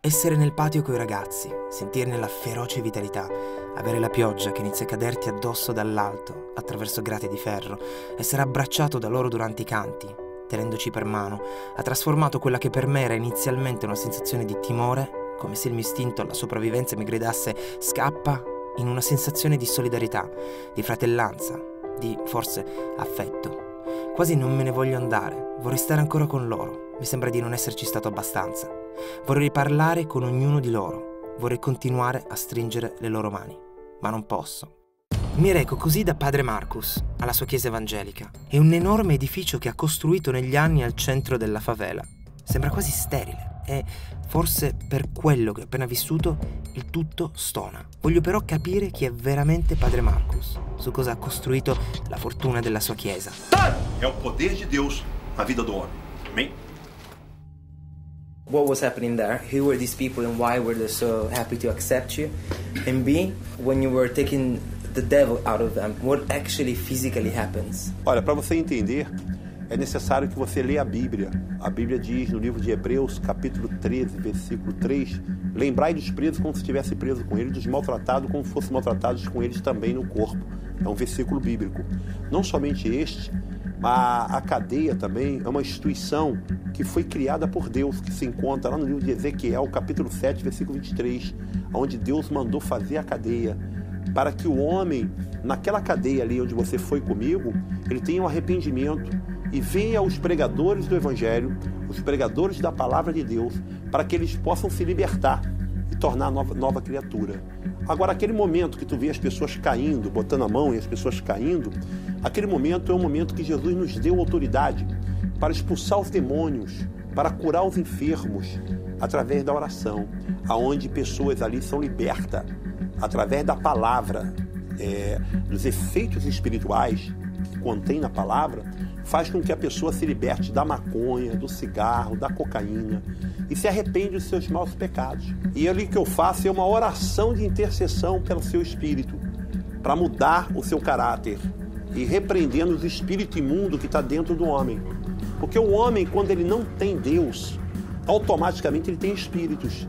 Speaker 1: Essere nel patio coi ragazzi, sentirne la feroce vitalità, avere la pioggia che inizia a caderti addosso dall'alto attraverso grate di ferro, essere abbracciato da loro durante i canti, tenendoci per mano, ha trasformato quella che per me era inizialmente una sensazione di timore, come se il mio istinto alla sopravvivenza mi gridasse scappa, in una sensazione di solidarietà, di fratellanza, di forse affetto. Quasi non me ne voglio andare, vorrei stare ancora con loro, mi sembra di non esserci stato abbastanza. Vorrei parlare con ognuno di loro, vorrei continuare a stringere le loro mani, ma non posso. Mi reco così da padre Marcus, alla sua chiesa evangelica. È un enorme edificio che ha costruito negli anni al centro della favela. Sembra quasi sterile e, forse per quello che ho appena vissuto, il tutto stona. Voglio però capire chi è veramente padre Marcus, su cosa ha costruito la fortuna della sua chiesa.
Speaker 8: É o poder de Deus na vida do homem. Amém?
Speaker 2: What was happening there? Who were these people and why were they so happy to accept you? And B, when you were taking the devil out of them, what actually physically happens?
Speaker 9: Olha, para você entender, é necessário que você leia a Bíblia. A Bíblia diz no livro de Hebreus, capítulo 13, versículo 3, lembrai dos presos como se estivesse preso com eles, dos maltratados como se fossem maltratados com eles também no corpo. É um versículo bíblico. Não somente este, mas a cadeia também é uma instituição que foi criada por Deus, que se encontra lá no livro de Ezequiel, capítulo 7, versículo 23, onde Deus mandou fazer a cadeia, para que o homem, naquela cadeia ali onde você foi comigo, ele tenha um arrependimento e venha os pregadores do Evangelho, os pregadores da Palavra de Deus, para que eles possam se libertar e tornar nova criatura. Agora, aquele momento que tu vê as pessoas caindo, botando a mão e as pessoas caindo, aquele momento é um momento que Jesus nos deu autoridade para expulsar os demônios, para curar os enfermos, através da oração, aonde pessoas ali são libertas, através da palavra, dos efeitos espirituais que contém na palavra, faz com que a pessoa se liberte da maconha, do cigarro, da cocaína e se arrepende dos seus maus pecados. E ali que eu faço é uma oração de intercessão pelo seu espírito, para mudar o seu caráter e repreendendo os espíritos imundos que está dentro do homem. Porque o homem, quando ele não tem Deus, automaticamente ele tem espíritos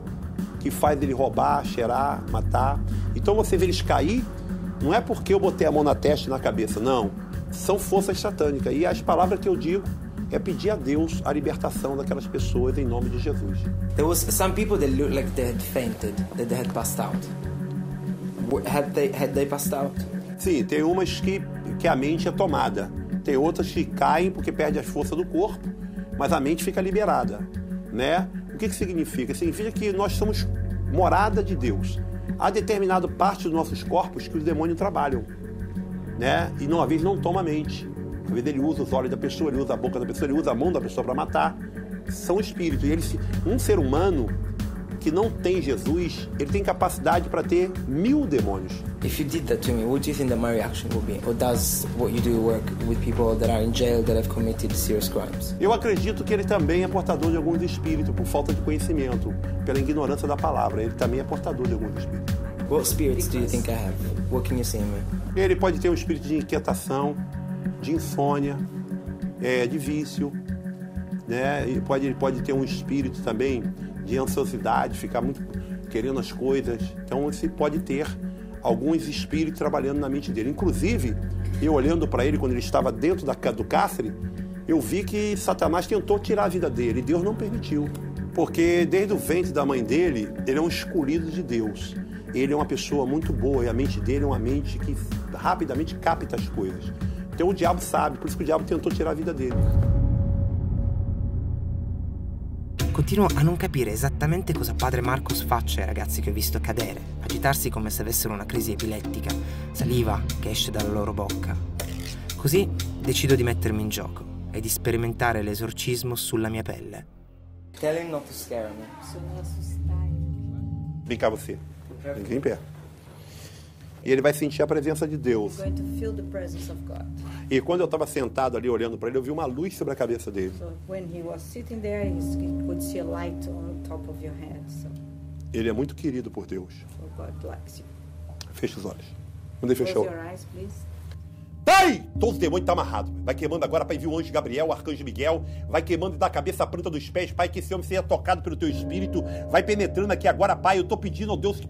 Speaker 9: que faz ele roubar, cheirar, matar. Então você vê eles cair, não é porque eu botei a mão na testa e na cabeça, não. São forças satânicas. E as palavras que eu digo é pedir a Deus a libertação daquelas pessoas em nome de Jesus.
Speaker 2: There was some people that looked like they had fainted, that they had passed out. Had they passed out?
Speaker 9: Sim, tem umas que a mente é tomada. Tem outras que caem porque perde as forças do corpo, mas a mente fica liberada, né? O que significa? Significa que nós somos morada de Deus. Há determinada parte dos nossos corpos que os demônios trabalham, né? E uma vez não toma a mente. Às vezes ele usa os olhos da pessoa, ele usa a boca da pessoa, ele usa a mão da pessoa para matar. São espíritos. E um ser humano que não tem Jesus, ele tem capacidade para ter 1000 demônios.
Speaker 2: If you did that to me, what do you think that my reaction would be? Or does what you do work with people that are in jail that have committed serious crimes?
Speaker 9: Eu acredito que ele também é portador de alguns espíritos por falta de conhecimento, pela ignorância da palavra. Ele também é portador de alguns espíritos.
Speaker 2: What spirits do you think I have? What can you say in me?
Speaker 9: Ele pode ter um espírito de inquietação, de insônia, de vício, né? Ele pode ter um espírito também de ansiosidade, ficar muito querendo as coisas. Então, você pode ter alguns espíritos trabalhando na mente dele. Inclusive, eu olhando para ele quando ele estava dentro do cárcere, eu vi que Satanás tentou tirar a vida dele e Deus não permitiu. Porque desde o ventre da mãe dele, ele é um escolhido de Deus. ele é uma pessoa muito boa e a mente dele é uma mente que rapidamente capta as coisas. Então o diabo sabe, por isso que o diabo tentou tirar a vida dele.
Speaker 1: Continuo a non capire esattamente cosa padre Marcos faccia ai ragazzi che ho visto cadere, agitarsi come se avessero una crisi epilettica, saliva che esce dalla loro bocca. Così decido di mettermi in gioco e di sperimentare l'esorcismo sulla mia pelle.
Speaker 2: Tell him not to scare me.
Speaker 9: Vem cá você, vem em pé. E ele vai sentir a presença de Deus.
Speaker 10: You're going to feel the presence of God.
Speaker 9: E quando eu estava sentado ali olhando para ele, eu vi uma luz sobre a cabeça dele.
Speaker 10: So when he was sitting there, he could see a light on top of your head. So
Speaker 9: Ele é muito querido por Deus.
Speaker 10: God likes you.
Speaker 9: Feche os olhos. Quando ele fechou.
Speaker 10: Close your eyes, please.
Speaker 9: Sai! Todos os demônios estão amarrados. Vai queimando agora para enviar o anjo Gabriel, o arcanjo Miguel. Vai queimando da cabeça a planta dos pés, Pai, que esse homem seja tocado pelo teu espírito. Vai penetrando aqui agora, Pai. Eu estou pedindo ao Deus que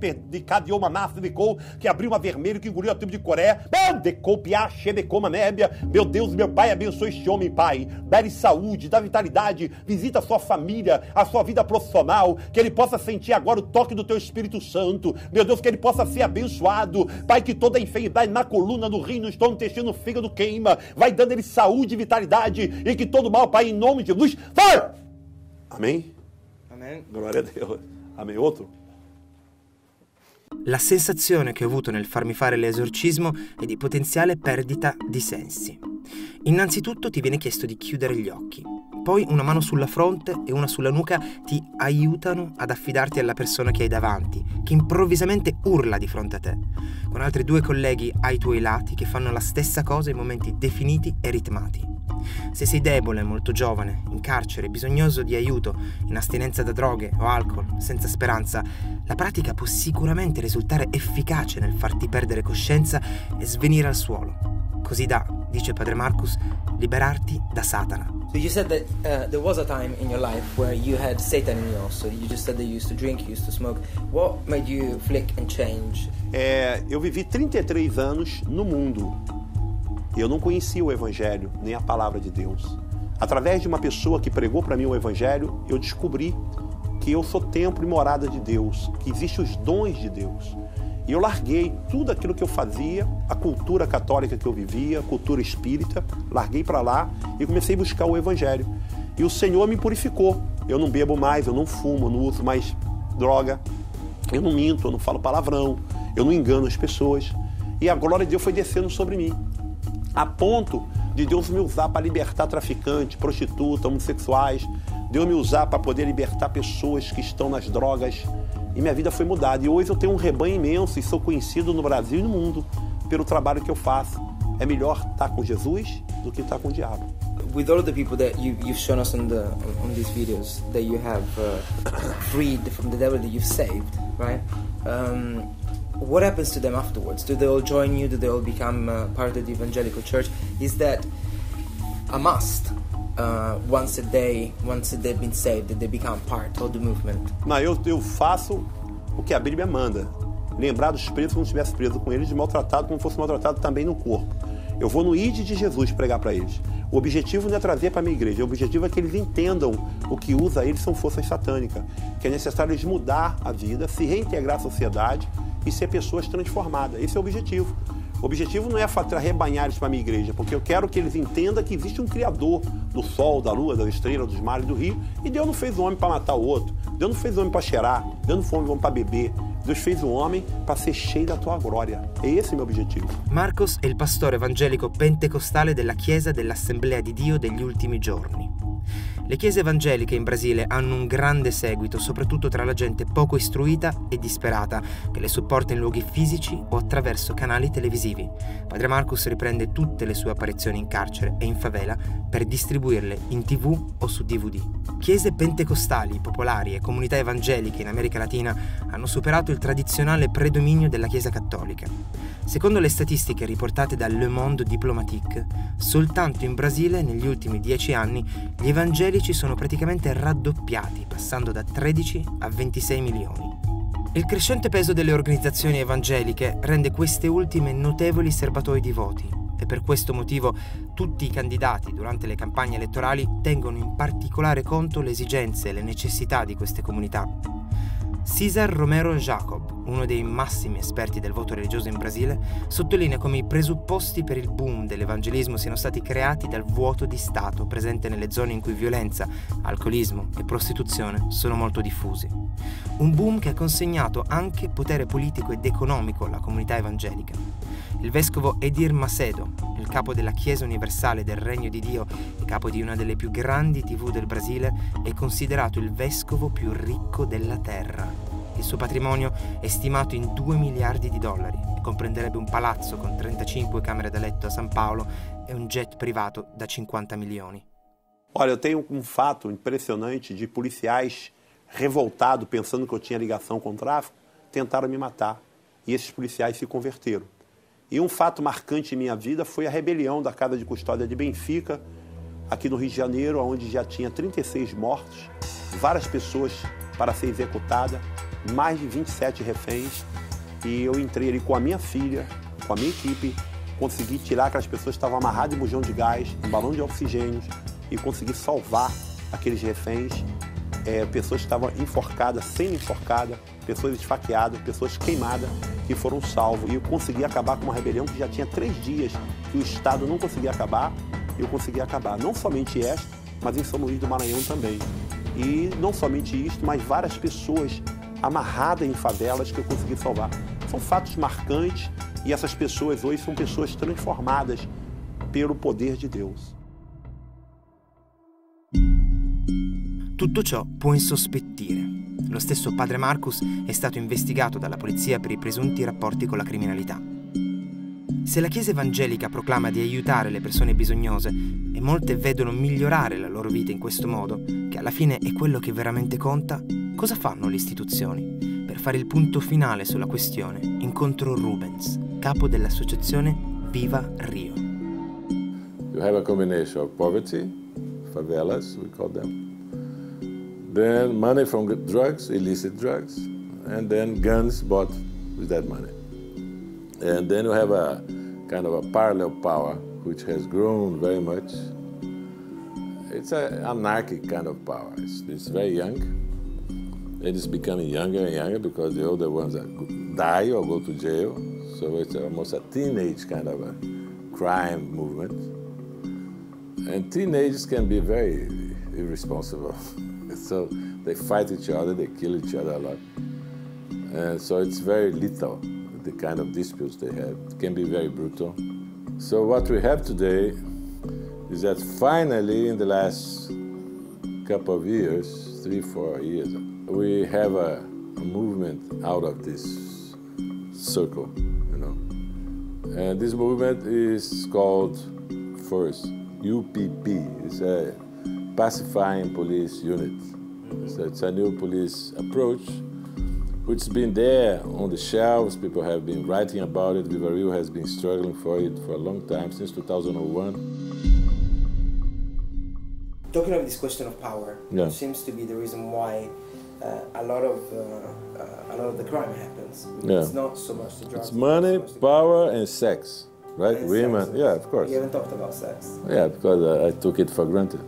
Speaker 9: de uma massa decou, que abriu uma vermelha, que engoliu a tribo de Coré. Decou, piache, decou, manébia. Meu Deus, meu Pai, abençoe este homem, Pai. Dá-lhe saúde, dá vitalidade. Visita a sua família, a sua vida profissional. Que ele possa sentir agora o toque do teu Espírito Santo. Meu Deus, que ele possa ser abençoado. Pai, que toda a enfermidade na coluna, no rim, no estômago, no intestino, no fígado queima. Vai dando ele saúde e vitalidade, e que todo mal, Pai, em nome de Jesus, vai! Amém?
Speaker 2: Amen.
Speaker 9: Glória a Deus. Amém. Outro?
Speaker 1: La sensazione che ho avuto nel farmi fare l'esorcismo è di potenziale perdita di sensi. Innanzitutto ti viene chiesto di chiudere gli occhi, poi una mano sulla fronte e una sulla nuca ti aiutano ad affidarti alla persona che hai davanti, che improvvisamente urla di fronte a te, con altri 2 colleghi ai tuoi lati che fanno la stessa cosa in momenti definiti e ritmati. Se sei debole, molto giovane, in carcere, bisognoso di aiuto, in astinenza da droghe o alcol, senza speranza, la pratica può sicuramente risultare efficace nel farti perdere coscienza e svenire al suolo. Così da, dice padre Marcus, liberarti da Satana.
Speaker 2: So you said that there was a time in your life where you had Satan in you also. You just said that you used to drink, you used to smoke. What made you flick and change?
Speaker 9: Eu vivi 33 anos no mundo. Eu não conhecia o Evangelho, nem a palavra de Deus. Através de uma pessoa que pregou para mim o Evangelho, eu descobri que eu sou templo e morada de Deus, que existem os dons de Deus. E eu larguei tudo aquilo que eu fazia, a cultura católica que eu vivia, a cultura espírita, larguei para lá e comecei a buscar o Evangelho. E o Senhor me purificou. Eu não bebo mais, eu não fumo, eu não uso mais droga, eu não minto, eu não falo palavrão, eu não engano as pessoas. E a glória de Deus foi descendo sobre mim, a ponto de Deus me usar para libertar traficantes, prostitutas, homossexuais. Deus me usar para poder libertar pessoas que estão nas drogas. E minha vida foi mudada. E hoje eu tenho um rebanho imenso e sou conhecido no Brasil e no mundo pelo trabalho que eu faço. É melhor estar com Jesus do que estar com o diabo.
Speaker 2: With all the people that you've shown us on these videos that you have freed from the devil, that you've saved, right? What happens to them afterwards? Do they all join you? Do they all become part of the evangelical church? Is that a must? Once they've been saved, that they become part of the movement?
Speaker 9: Não, eu faço o que a Bíblia manda. Lembrar dos presos como se estivesse preso com eles, de maltratado como fosse maltratado também no corpo. Eu vou no ID de Jesus pregar para eles. O objetivo não é trazer para a minha igreja, o objetivo é que eles entendam o que usa eles são forças satânicas, que é necessário eles mudar a vida, se reintegrar à sociedade e ser pessoas transformadas. Esse é o objetivo. O objetivo não é arrebanhar eles para a minha igreja, porque eu quero que eles entendam que existe um Criador do sol, da lua, das estrelas, dos mares, do rio, e Deus não fez o homem para matar o outro, Deus não fez o homem para cheirar, Deus não fez o homem para beber, Deus fez o homem para ser cheio da tua glória. É esse o meu objetivo.
Speaker 1: Marcos è il pastore evangelico pentecostale della Chiesa dell'Assemblea di Dio degli ultimi giorni. Le chiese evangeliche in Brasile hanno un grande seguito, soprattutto tra la gente poco istruita e disperata, che le supporta in luoghi fisici o attraverso canali televisivi. Padre Marcus riprende tutte le sue apparizioni in carcere e in favela per distribuirle in TV o su DVD. Chiese pentecostali, popolari e comunità evangeliche in America Latina hanno superato il tradizionale predominio della Chiesa cattolica. Secondo le statistiche riportate da Le Monde Diplomatique, soltanto in Brasile negli ultimi 10 anni gli evangelici sono praticamente raddoppiati, passando da 13 a 26 milioni. Il crescente peso delle organizzazioni evangeliche rende queste ultime notevoli serbatoi di voti e per questo motivo tutti i candidati durante le campagne elettorali tengono in particolare conto le esigenze e le necessità di queste comunità. César Romero Jacob, uno dei massimi esperti del voto religioso in Brasile, sottolinea come i presupposti per il boom dell'evangelismo siano stati creati dal vuoto di Stato presente nelle zone in cui violenza, alcolismo e prostituzione sono molto diffusi. Un boom che ha consegnato anche potere politico ed economico alla comunità evangelica. Il vescovo Edir Macedo, il capo della Chiesa Universale del Regno di Dio e capo di una delle più grandi TV del Brasile, è considerato il vescovo più ricco della terra. Il suo patrimonio è stimato in 2 miliardi di dollari e comprenderebbe un palazzo con 35 camere da letto a São Paulo e un jet privato da 50 milioni.
Speaker 9: Olha, eu tenho um fato impressionante de policiais revoltados, pensando que eu tinha ligação com o tráfico, tentaram me matar. E esses policiais se converteram. E um fato marcante em minha vida foi a rebelião da Casa de Custódia de Benfica, aqui no Rio de Janeiro, onde já tinha 36 mortos, várias pessoas para ser executada, mais de 27 reféns, e eu entrei ali com a minha filha, com a minha equipe, consegui tirar aquelas pessoas que estavam amarradas em bujão de gás, em balão de oxigênio, e consegui salvar aqueles reféns, pessoas que estavam enforcadas, semi-enforcadas, pessoas esfaqueadas, pessoas queimadas, que foram salvos. E eu consegui acabar com uma rebelião que já tinha 3 dias, que o Estado não conseguia acabar, eu consegui acabar. Não somente esta, mas em São Luís do Maranhão também. E não somente isto, mas várias pessoas amarradas em favelas que eu consegui salvar. São fatos marcantes e essas pessoas hoje são pessoas transformadas pelo poder de Deus.
Speaker 1: Tutto ciò può insospettire. Lo stesso padre Marcus è stato investigato dalla polizia per i presunti rapporti con la criminalità. Se la Chiesa evangelica proclama di aiutare le persone bisognose e molte vedono migliorare la loro vita in questo modo, che alla fine è quello che veramente conta, cosa fanno le istituzioni? Per fare il punto finale sulla questione, incontro Rubens, capo dell'associazione Viva Rio.
Speaker 11: You have a combination of poverty, favelas, we call them, then money from drugs, illicit drugs, and then guns bought with that money. And then you have a kind of a parallel power which has grown very much. It's an anarchic kind of power. It's very young. It is becoming younger and younger because the older ones die or go to jail. So it's almost a teenage kind of a crime movement. And teenagers can be very irresponsible. So they fight each other, they kill each other a lot. And so it's very lethal, the kind of disputes they have. It can be very brutal. So what we have today is that finally in the last couple of years, 3-4 years, we have a movement out of this circle, you know. And this movement is called, first, UPP. It's a Pacifying Police Unit. So it's a new police approach, which has been there on the shelves. People have been writing about it. Viva Rio has been struggling for it for a long time, since 2001.
Speaker 2: Talking of this question of power,
Speaker 11: Yeah.
Speaker 2: seems to be the reason why a lot of the crime happens.
Speaker 11: Yeah.
Speaker 2: It's not so much the drugs.
Speaker 11: It's money,
Speaker 2: not so much the-
Speaker 11: power, and sex, right?
Speaker 2: And
Speaker 11: Women,
Speaker 2: sex.
Speaker 11: yeah, of course.
Speaker 2: You haven't talked about sex.
Speaker 11: Yeah, because I took it for granted.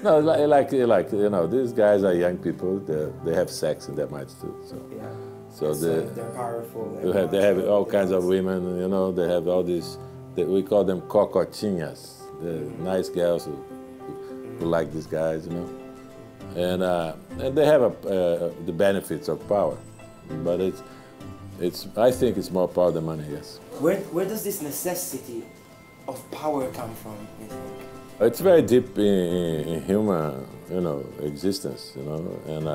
Speaker 11: No, like you know, these guys are young people. They have sex in their minds too. So,
Speaker 2: Yeah.
Speaker 11: so
Speaker 2: They're powerful.
Speaker 11: they have all kinds of women. You know, they have all these. We call them cocotinhas. The nice girls who like these guys, you know, and they have the benefits of power, but it's. I think it's more power than money. Yes.
Speaker 2: Where does this necessity of power come from, you think?
Speaker 11: It's very deep in human, you know, existence, you know, and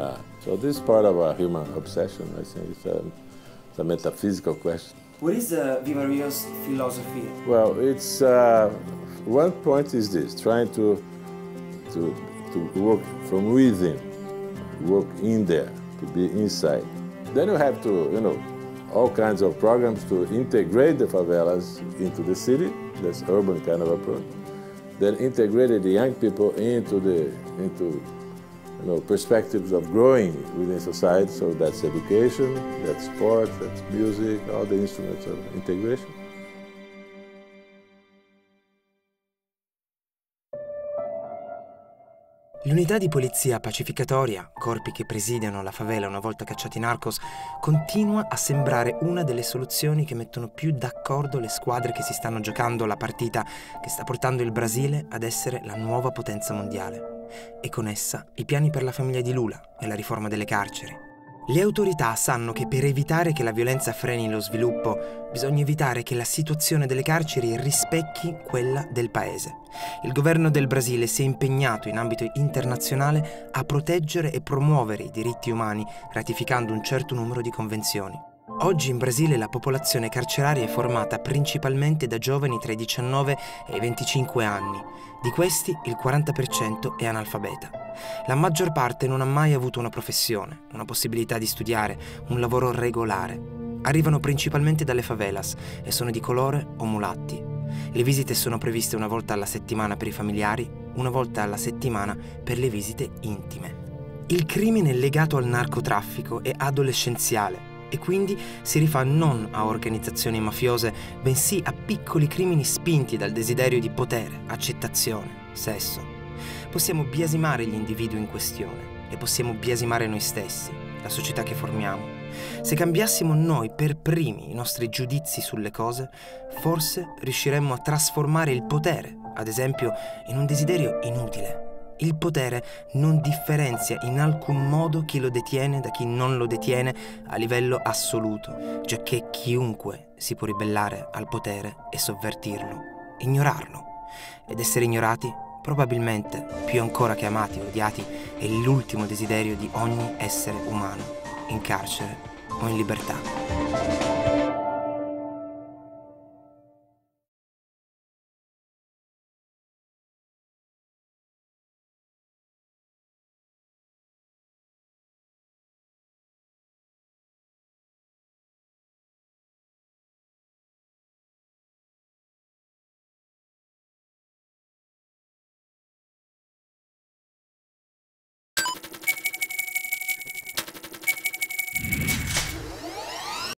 Speaker 11: so this is part of our human obsession. I think it's a metaphysical question.
Speaker 2: What is Viva Rio's philosophy?
Speaker 11: Well, it's one point is this: trying to work from within, work in there, to be inside. Then you have to, you know, all kinds of programs to integrate the favelas into the city. That's urban kind of approach. Then integrated the young people into you know, perspectives of growing within society. So that's education, that's sport, that's music, all the instruments of integration.
Speaker 1: L'unità di polizia pacificatoria, corpi che presidiano la favela una volta cacciati i narcos, continua a sembrare una delle soluzioni che mettono più d'accordo le squadre che si stanno giocando la partita che sta portando il Brasile ad essere la nuova potenza mondiale. E con essa i piani per la famiglia di Lula e la riforma delle carceri. Le autorità sanno che per evitare che la violenza freni lo sviluppo, bisogna evitare che la situazione delle carceri rispecchi quella del paese. Il governo del Brasile si è impegnato in ambito internazionale a proteggere e promuovere i diritti umani, ratificando un certo numero di convenzioni. Oggi in Brasile la popolazione carceraria è formata principalmente da giovani tra i 19 e i 25 anni. Di questi il 40% è analfabeta. La maggior parte non ha mai avuto una professione, una possibilità di studiare, un lavoro regolare. Arrivano principalmente dalle favelas e sono di colore o mulatti. Le visite sono previste una volta alla settimana per i familiari, una volta alla settimana per le visite intime. Il crimine legato al narcotraffico è adolescenziale e quindi si rifà non a organizzazioni mafiose, bensì a piccoli crimini spinti dal desiderio di potere, accettazione, sesso. Possiamo biasimare gli individui in questione e possiamo biasimare noi stessi, la società che formiamo. Se cambiassimo noi per primi i nostri giudizi sulle cose, forse riusciremmo a trasformare il potere, ad esempio, in un desiderio inutile. Il potere non differenzia in alcun modo chi lo detiene da chi non lo detiene a livello assoluto, giacché chiunque si può ribellare al potere e sovvertirlo, ignorarlo. Ed essere ignorati, probabilmente più ancora che amati o odiati, è l'ultimo desiderio di ogni essere umano, in carcere o in libertà.